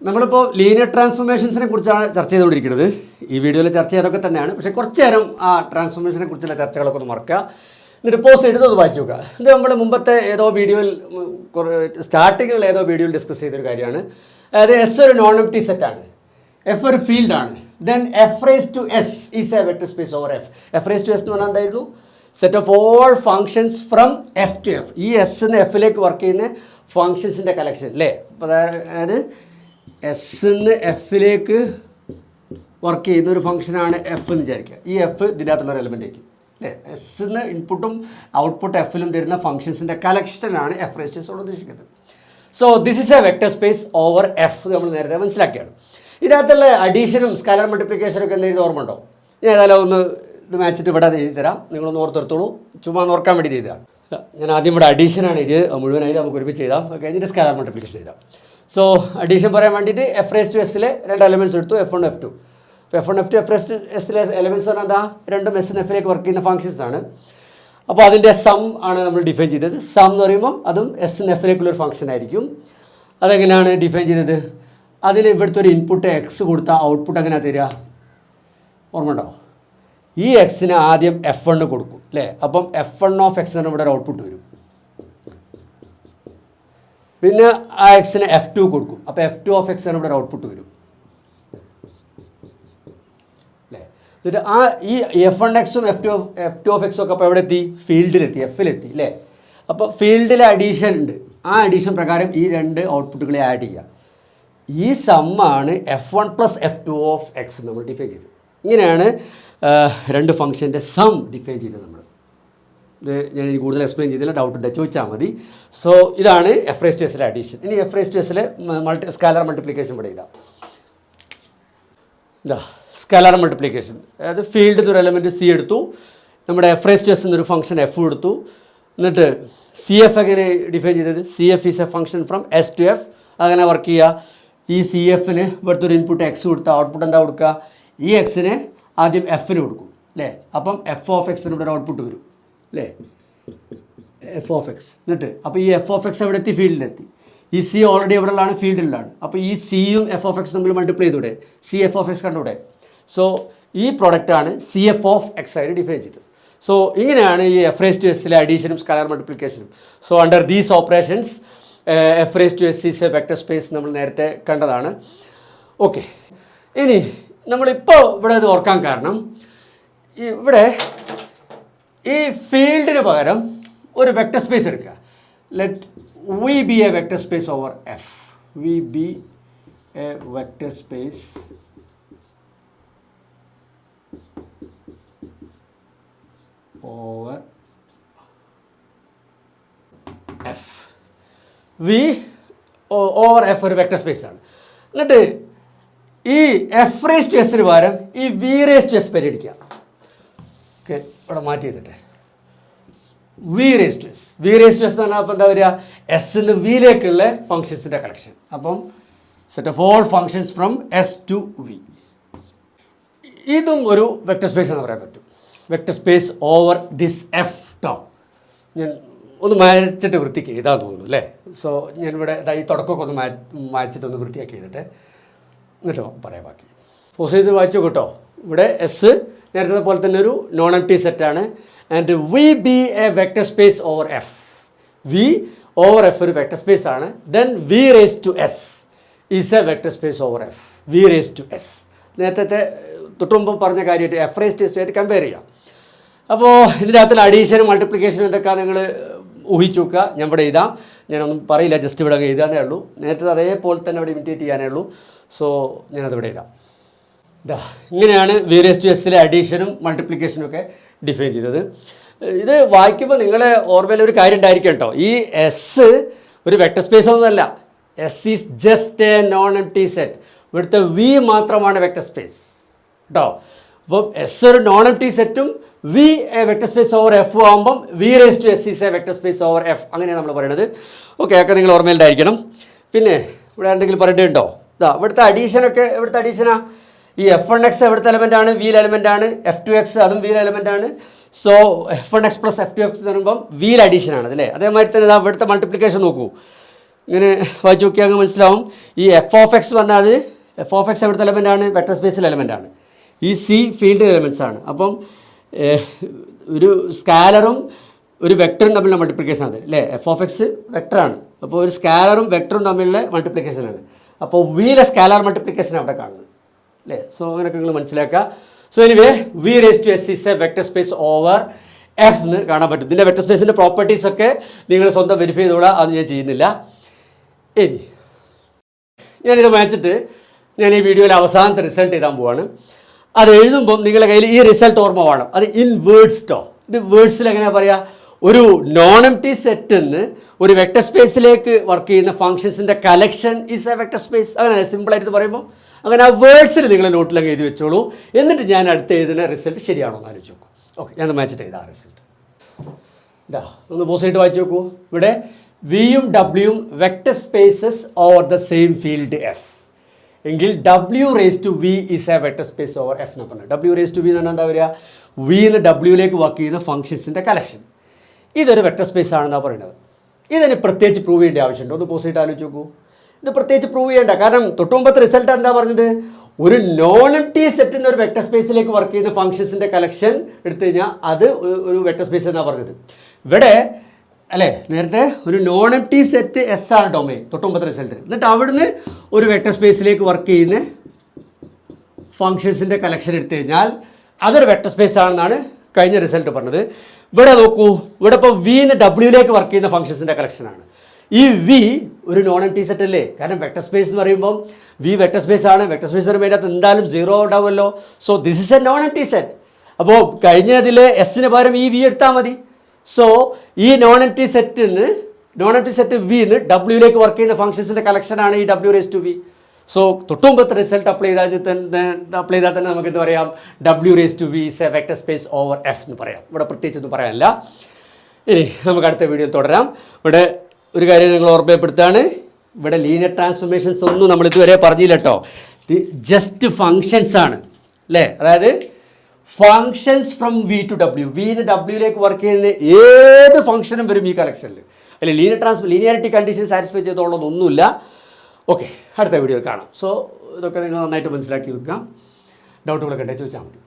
നമ്മളിപ്പോൾ ലീനിയർ ട്രാൻസ്ഫോർമേഷൻസിനെ കുറിച്ചാണ് ചർച്ച ചെയ്തുകൊണ്ടിരിക്കുന്നത്. ഈ വീഡിയോയിൽ ചർച്ച ചെയ്തൊക്കെ തന്നെയാണ്. പക്ഷേ കുറച്ച് നേരം ആ ട്രാൻസ്ഫോർമേഷനെ കുറിച്ചുള്ള ചർച്ചകളൊക്കെ ഒന്ന് മറക്കുക. എന്നിട്ട് പോസ്റ്റ് ചെയ്തിട്ട് ഒന്ന് വായിച്ചു നോക്കുക. ഇത് നമ്മൾ മുമ്പത്തെ ഏതോ വീഡിയോയിൽ സ്റ്റാർട്ടിങ്ങിൽ ഏതോ വീഡിയോയിൽ ഡിസ്കസ് ചെയ്തൊരു കാര്യമാണ്. അതായത് എസ് ഒരു നോൺ എംപ്റ്റി സെറ്റാണ്, എഫ് ഒരു ഫീൽഡാണ്, then F raise to S is a vector space over F. F raise to S എന്ന് പറഞ്ഞാൽ എന്തായിരുന്നു? Set of all functions from S to F. ഈ എസ് എന്ന് എഫിലേക്ക് വർക്ക് ചെയ്യുന്ന ഫങ്ഷൻസിൻ്റെ കളക്ഷൻ അല്ലേ. അപ്പോൾ അതായത് എസ് എന്ന് എഫിലേക്ക് വർക്ക് ചെയ്യുന്ന ഒരു ഫംഗ്ഷനാണ് എഫ് എന്ന് വിചാരിക്കുക. ഈ എഫ് ഇതിൻ്റെ അകത്തുള്ളൊരു എലമെൻ്റ് ആയിരിക്കും അല്ലേ. എസ് എന്ന് ഇൻപുട്ടും ഔട്ട്പുട്ട് എഫിലും തരുന്ന ഫംഗ്ഷൻസിൻ്റെ കളക്ഷനാണ് എഫ് റേസ് ടു എസ് കൊണ്ട് ഉദ്ദേശിക്കുന്നത്. So this is a vector space over F നമ്മൾ നേരത്തെ മനസ്സിലാക്കിയാണ്. ഇതിനകത്തുള്ള അഡീഷനും സ്കാലർ മൾട്ടിപ്ലിക്കേഷനും ഒക്കെ എന്തെങ്കിലും ഓർമ്മ ഉണ്ടോ? ഞാൻ ഏതായാലും ഒന്ന് ഇത് മാച്ചിട്ട് ഇവിടെ എഴുതി തരാം, നിങ്ങളൊന്ന് ഓർത്തെടുത്തോളൂ. ചുമ്മാ ഓർക്കാൻ വേണ്ടി എഴുതാം. ഞാൻ ആദ്യം ഇവിടെ അഡീഷനാണ് ഇത് മുഴുവനായിട്ട് നമുക്ക് ഒരുമിച്ച് ചെയ്താം. ഓക്കെ, എന്നിട്ട് സ്കാലർ മൾട്ടിപ്ലിക്കേഷൻ ചെയ്താം. സോ അഡീഷൻ പറയാൻ വേണ്ടിയിട്ട് എഫ് റേസ് ടു എസിലെ രണ്ട് എലമെൻറ്റ്സ് എടുത്തു, എഫ് വൺ എഫ് ടു. അപ്പോൾ F one F two F raise to എസിലെ എലമെൻറ്റ്സ് പറഞ്ഞാൽ എന്താ? രണ്ടും എസ് എഫിലേക്ക് വർക്ക് ചെയ്യുന്ന ഫംഗ്ഷൻസ് ആണ്. അപ്പോൾ അതിൻ്റെ സം ആണ് നമ്മൾ ഡിഫൈൻ ചെയ്തത്. സം എന്ന് പറയുമ്പം അതും എസ് എഫിലേക്കുള്ളൊരു ഫംഗ്ഷൻ ആയിരിക്കും. അതെങ്ങനെയാണ് ഡിഫൈൻ ചെയ്തത്? അതിന് ഇവിടുത്തെ ഒരു ഇൻപുട്ട് എക്സ് കൊടുത്താൽ ഔട്ട്പുട്ട് എങ്ങനെയാണ് തരിക? ഓർമ്മ ഉണ്ടോ? ഈ എക്സിന് ആദ്യം എഫ് വണ്ണ് കൊടുക്കും അല്ലേ. അപ്പം എഫ് വൺ ഓഫ് എക്സ് എന്ന് ഇവിടെ ഒരു ഔട്ട്പുട്ട് വരും. പിന്നെ ആ എക്സിന് എഫ് ടു കൊടുക്കും. അപ്പോൾ എഫ് ടു ഓഫ് എക്സ് എന്ന് ഇവിടെ ഒരു ഔട്ട്പുട്ട് വരും അല്ലേ. എന്നിട്ട് ആ ഈ എഫ് വൺ എക്സും എഫ് ടു ഓഫ് എക്സും ഒക്കെ അപ്പോൾ എവിടെ എത്തി? ഫീൽഡിലെത്തി, എഫിലെത്തി അല്ലേ. അപ്പോൾ ഫീൽഡിലെ അഡീഷൻ ഉണ്ട്. ആ അഡീഷൻ പ്രകാരം ഈ രണ്ട് ഔട്ട്പുട്ടുകളെ ആഡ് ചെയ്യുക. ഈ സമ്മാണ് F one plus F two of X നമ്മൾ ഡിഫൈൻ ചെയ്തത്. ഇങ്ങനെയാണ് രണ്ട് ഫംഗ്ഷൻ്റെ സം ഡിഫൈൻ ചെയ്തത് നമ്മൾ. ഇത് ഞാൻ ഇനി കൂടുതൽ എക്സ്പ്ലെയിൻ ചെയ്തില്ല, ഡൗട്ട് ഉണ്ട് ചോദിച്ചാൽ മതി. സോ ഇതാണ് എഫ് റേസ് ടു എസിലെ അഡീഷൻ. ഇനി എഫ് റേസ് ടു എസിലെ സ്കാലർ മൾട്ടിപ്ലിക്കേഷൻ ഇവിടെ ഇതാ. സ്കാലർ മൾട്ടിപ്ലിക്കേഷൻ, അതായത് ഫീൽഡിൽ ഒരു എലമെൻറ്റ് സി എടുത്തു, നമ്മുടെ എഫ് റേസ് ടു എസ് എന്നൊരു ഫംഗ്ഷൻ എഫ് എടുത്തു. എന്നിട്ട് സി എഫ് എങ്ങനെ ഡിഫൈൻ ചെയ്തത്? C F is a function from S to F. അങ്ങനെ വർക്ക് ചെയ്യുക. ഈ സി എഫിന് ഇവിടുത്തെ ഒരു ഇൻപുട്ട് എക്സ് കൊടുത്താൽ ഔട്ട്പുട്ട് എന്താ കൊടുക്കുക? ഈ എക്സിന് ആദ്യം എഫിന് കൊടുക്കും അല്ലേ. അപ്പം എഫ് ഓഫ് എക്സിന് ഇവിടെ ഒരു ഔട്ട്പുട്ട് വരും അല്ലേ, എഫ് ഓഫ് എക്സ്. എന്നിട്ട് അപ്പോൾ ഈ എഫ് ഓഫ് എക്സ് എവിടെ എത്തി? ഫീൽഡിലെത്തി. ഈ സി ഓൾറെഡി എവിടെയുള്ളതാണ്? ഫീൽഡിലാണ്. അപ്പോൾ ഈ സിയും എഫ് ഓഫ് എക്സ് തമ്മിൽ മൾട്ടിപ്ലൈ ചെയ്തൂടെ? സി എഫ് ഓഫ് എക്സ് കണ്ടൂടെ? സോ ഈ പ്രോഡക്റ്റാണ് സി എഫ് ഓഫ് എക്സ് ആയിട്ട് ഡിഫൈൻ ചെയ്തത്. സോ ഇങ്ങനെയാണ് ഈ എഫ് റേസ് ടു എസിലെ അഡീഷനും സ്കാലർ മൾട്ടിപ്ലിക്കേഷനും. So under these operations F raise to S is a vector space നമ്മൾ നേരത്തെ കണ്ടതാണ്. ഓക്കെ, ഇനി നമ്മളിപ്പോൾ ഇവിടെ ഇത് ഓർക്കാൻ കാരണം ഇവിടെ ഈ ഫീൽഡിന് പകരം ഒരു വെക്ടർ സ്പേസ് എടുക്കുക. Let V be a vector space over F. V be a vector space over F. V over F ഒരു വെക്ടർ സ്പേസ് ആണ്. എന്നിട്ട് ഈ എഫ് റേസ് ടു എസിന് പകരം ഈ വി റേസ് ടു എസ് പരിഗണിക്കുക. ഓക്കെ, ഇവിടെ മാറ്റി ചെയ്തിട്ടെ. V raise to S. V raise to S എന്ന് പറഞ്ഞാൽ അപ്പോൾ എന്താ വരിക? എസ്സിന് വിയിലേക്കുള്ള ഫങ്ഷൻസിൻ്റെ കളക്ഷൻ. അപ്പം set of all functions from S to V. ഇതും ഒരു വെക്ടർ സ്പേസ് എന്ന് പറയാൻ പറ്റും. Vector space over this F ടോ. ഞാൻ ഒന്ന് മായച്ചിട്ട് വൃത്തിക്ക് എഴുതാൻ തോന്നുന്നു അല്ലേ. സോ ഞാനിവിടെ ഈ തുടക്കമൊക്കെ ഒന്ന് മായച്ചിട്ട് ഒന്ന് വൃത്തിയാക്കി എഴുതട്ടെ, എന്നിട്ട് പറയാം ബാക്കി. പോസ് ചെയ്ത് വായിച്ചു കേട്ടോ. ഇവിടെ എസ് നേരത്തെ പോലെ തന്നെ ഒരു നോൺ എംപ്റ്റി സെറ്റാണ്. And V be a vector space over F. V over F ഒരു വെക്ടർ സ്പേസ് ആണ്. Then V raise to S is a vector space over F. V raise to S നേരത്തെ തൊട്ടുമുമ്പ് പറഞ്ഞ കാര്യമായിട്ട് എഫ് റേസ് ടു എസ് ആയിട്ട് compare ചെയ്യാം. അപ്പോൾ ഇതിൻ്റെ അകത്തുള്ള അഡീഷനും മൾട്ടിപ്ലിക്കേഷനും എന്തൊക്കെയാണ് നിങ്ങൾ ഊഹിച്ചു നോക്കുക. ഞാൻ ഇവിടെ എഴുതാം, ഞാനൊന്നും പറയില്ല, ജസ്റ്റ് ഇവിടെ എഴുതാനേ ഉള്ളൂ. നേരത്തെ അതേപോലെ തന്നെ ഇവിടെ ഇമിറ്റേറ്റ് ചെയ്യാനേ ഉള്ളൂ. സോ ഞാനതിവിടെ എഴുതാം. ഇങ്ങനെയാണ് വി റേസ് ടു എസിലെ അഡീഷനും മൾട്ടിപ്ലിക്കേഷനും ഒക്കെ ഡിഫൈൻ ചെയ്തത്. ഇത് വായിക്കുമ്പോൾ നിങ്ങളെ ഓർമ്മയിൽ ഒരു കാര്യം ഉണ്ടായിരിക്കും കേട്ടോ. ഈ എസ് ഒരു വെക്ടർ സ്പേസ് ഒന്നുമല്ല. S is just a non empty set. ഇവിടുത്തെ വി മാത്രമാണ് വെക്ടർ സ്പേസ് കേട്ടോ. അപ്പം എസ് ഒരു നോൺ എംപ്റ്റി സെറ്റും V a vector space over F ആകുമ്പം V raise to S is a vector space over F. അങ്ങനെയാണ് നമ്മൾ പറയുന്നത്. ഓക്കെ, ഒക്കെ നിങ്ങൾ ഓർമ്മയിലുണ്ടായിരിക്കണം. പിന്നെ ഇവിടെ എന്തെങ്കിലും പറയേണ്ടതുണ്ടോ? ഇവിടുത്തെ അഡീഷനൊക്കെ ഇവിടുത്തെ അഡീഷനാ. ഈ എഫ് വൺ എക്സ് എവിടുത്തെ എലമെൻ്റാണ്? വിയിൽ എലമെൻ്റാണ്. എഫ് ടു എക്സ് അതും വിയിൽ എലമെൻ്റാണ്. So F one X plus F two X എന്ന് പറയുമ്പം വിയിൽ അഡീഷനാണ് അല്ലേ. അതേമാതിരി തന്നെ ഇവിടുത്തെ മൾട്ടിപ്ലിക്കേഷൻ നോക്കൂ. ഇങ്ങനെ വായിച്ച് നോക്കിയാൽ അങ്ങ് മനസ്സിലാവും. ഈ എഫ് ഓഫ് എക്സ് പറഞ്ഞാൽ അത് എഫ് ഓഫ് എക്സ് എവിടുത്തെ എലമെൻ്റാണ്? വെക്ടർ സ്പേസിലെ എലമെൻ്റാണ്. ഈ സി ഫീൽഡ് എലമെൻറ്റ്സ് ആണ്. അപ്പം ഒരു സ്കാലറും ഒരു വെക്ടറും തമ്മിലുള്ള മൾട്ടിപ്ലിക്കേഷൻ അത് അല്ലേ? എഫ് ഓഫ് എക്സ് വെക്ടറാണ്. അപ്പോൾ ഒരു സ്കാലറും വെക്ടറും തമ്മിലുള്ള മൾട്ടിപ്ലിക്കേഷനാണ്. അപ്പോൾ വിയിലെ സ്കാലർ മൾട്ടിപ്ലിക്കേഷൻ അവിടെ കാണുന്നത് അല്ലേ? സോ അങ്ങനെയൊക്കെ നിങ്ങൾ മനസ്സിലാക്കുക. So anyway V raise to S is a vector space over F എന്ന് കാണാൻ പറ്റും. ഇതിൻ്റെ വെക്ടർ സ്പേസിൻ്റെ പ്രോപ്പർട്ടീസൊക്കെ നിങ്ങൾ സ്വന്തം വെരിഫൈ ചെയ്തോളാം, അത് ഞാൻ ചെയ്യുന്നില്ല. ഇനി ഞാനിത് വായിച്ചിട്ട് ഞാൻ ഈ വീഡിയോയിൽ അവസാനത്തെ റിസൾട്ട് എഴുതാൻ പോവാണ്. അത് എഴുതുമ്പം നിങ്ങളുടെ കയ്യിൽ ഈ റിസൾട്ട് ഓർമ്മ വേണം. അത് ഇൻ വേർഡ്സ് ഇത് വേർഡ്സിൽ എങ്ങനെയാണ് പറയുക? ഒരു നോൺ എംപ്റ്റി സെറ്റിൽ നിന്ന് ഒരു വെക്ടർ സ്പേസിലേക്ക് വർക്ക് ചെയ്യുന്ന ഫംഗ്ഷൻസിൻ്റെ collection is a vector space. അങ്ങനെ സിമ്പിളായിട്ട് പറയുമ്പോൾ അങ്ങനെ ആ വേർഡ്സിൽ നിങ്ങൾ നോട്ടിലങ്ങ് എഴുതി വെച്ചോളൂ. എന്നിട്ട് ഞാൻ അടുത്ത് എഴുതുന്ന റിസൾട്ട് ശരിയാണോ എന്ന് ആലോചിച്ച് നോക്കൂ. ഓക്കെ, ഞാൻ വായിച്ചിട്ട് എഴുതാം റിസൾട്ട്. ഇതാ ഒന്ന് പോസിറ്റ് വായിച്ച് നോക്കൂ. ഇവിടെ വിയും ഡബ്ല്യുവും vector spaces over the same field F എങ്കിൽ W raise to V is a vector space over F എന്ന് പറഞ്ഞത്. ഡബ്ല്യു റേസ് ടു വി എന്ന് പറഞ്ഞാൽ എന്താ പറയുക? വിന്ന് ഡബ്ല്യൂയിലേക്ക് വർക്ക് ചെയ്യുന്ന ഫംഗ്ഷൻസിൻ്റെ കളക്ഷൻ. ഇതൊരു വെക്ടർ സ്പേസ് ആണെന്നാണ് പറയുന്നത്. ഇതിന് പ്രത്യേകിച്ച് പ്രൂവ് ചെയ്യേണ്ട ആവശ്യമുണ്ട്. ഒന്ന് പോസിറ്റ് ആലോചിച്ച് നോക്കൂ. ഇത് പ്രത്യേകിച്ച് പ്രൂവ് ചെയ്യേണ്ട. കാരണം തൊട്ടുമുമ്പത്തെ റിസൾട്ട് എന്താ പറഞ്ഞത്? ഒരു നോൺ എംപ്റ്റി സെറ്റിൽ നിന്ന് ഒരു വെക്ടർ സ്പേസിലേക്ക് വർക്ക് ചെയ്യുന്ന ഫംഗ്ഷൻസിൻ്റെ കളക്ഷൻ എടുത്തു കഴിഞ്ഞാൽ അത് ഒരു വെക്ടർ സ്പേസ് എന്നാണ് പറഞ്ഞത്. ഇവിടെ അല്ലേ നേരത്തെ ഒരു നോൺ എംപ്റ്റി സെറ്റ് എസ് ആണ് ഡൊമൈൻ തൊട്ടുമുമ്പത്തെ റിസൾട്ട്. എന്നിട്ട് അവിടുന്ന് ഒരു വെക്ടർ സ്പേസിലേക്ക് വർക്ക് ചെയ്യുന്ന ഫംഗ്ഷൻസിൻ്റെ കളക്ഷൻ എടുത്തു കഴിഞ്ഞാൽ അതൊരു വെക്ടർ സ്പേസ് ആണെന്നാണ് കഴിഞ്ഞ റിസൾട്ട് പറഞ്ഞത്. ഇവിടെ നോക്കൂ, ഇവിടെ ഇപ്പോൾ വിന്ന് ഡബ്ല്യൂയിലേക്ക് വർക്ക് ചെയ്യുന്ന ഫംഗ്ഷൻസിൻ്റെ കളക്ഷനാണ്. ഈ വി ഒരു നോൺ എംപ്റ്റി സെറ്റ് അല്ലേ? കാരണം വെക്ടർ സ്പേസ് എന്ന് പറയുമ്പോൾ വി വെക്ടർ സ്പേസ് ആണ്. വെക്ടർ സ്പേസ് എന്ന് പറയുമ്പോൾ അതിനകത്ത് എന്തായാലും സീറോ ഉണ്ടാവുമല്ലോ. So this is A non empty set. അപ്പോൾ കഴിഞ്ഞതിൽ എസിന് പകരം ഈ വി എടുത്താൽ മതി. സോ ഈ നോൺ എംപ്റ്റി സെറ്റ് വിന്ന് ഡബ്ല്യൂയിലേക്ക് വർക്ക് ചെയ്യുന്ന ഫംഗ്ഷൻസിൻ്റെ കളക്ഷനാണ് ഈ W raise to V. So തൊട്ടുമുമ്പത്തെ റിസൾട്ട് അപ്ലൈ ചെയ്താൽ തന്നെ നമുക്ക് എന്ത് പറയാം? W raise to V is a vector space over F എന്ന് പറയാം. ഇവിടെ പ്രത്യേകിച്ചൊന്നും പറയാനില്ല. ഇനി നമുക്ക് അടുത്ത വീഡിയോയിൽ തുടരാം. ഇവിടെ ഒരു കാര്യം നിങ്ങൾ ഓർമ്മപ്പെടുത്താണ്, ഇവിടെ ലീനിയർ ട്രാൻസ്ഫോർമേഷൻസ് ഒന്നും നമ്മൾ ഇതുവരെ പറഞ്ഞില്ല കേട്ടോ. ഇത് ജസ്റ്റ് ഫങ്ഷൻസ് ആണ് അല്ലേ? അതായത് functions from V to W. വിന്ന് ഡബ്ല്യൂയിലേക്ക് വർക്ക് ചെയ്യുന്ന ഏത് ഫംഗ്ഷനും വരും ഈ കളക്ഷനിൽ. അല്ലെ ലീനിയാരിറ്റി കണ്ടീഷൻ സാറ്റിസ്ഫൈ ചെയ്തോളൊന്നുമില്ല. ഓക്കെ, അടുത്ത വീഡിയോയിൽ കാണാം. സോ ഇതൊക്കെ നിങ്ങൾ നന്നായിട്ട് മനസ്സിലാക്കി വെക്കാം. ഡൗട്ടുകളൊക്കെ ഉണ്ടെങ്കിൽ ചോദിച്ചാൽ മതി.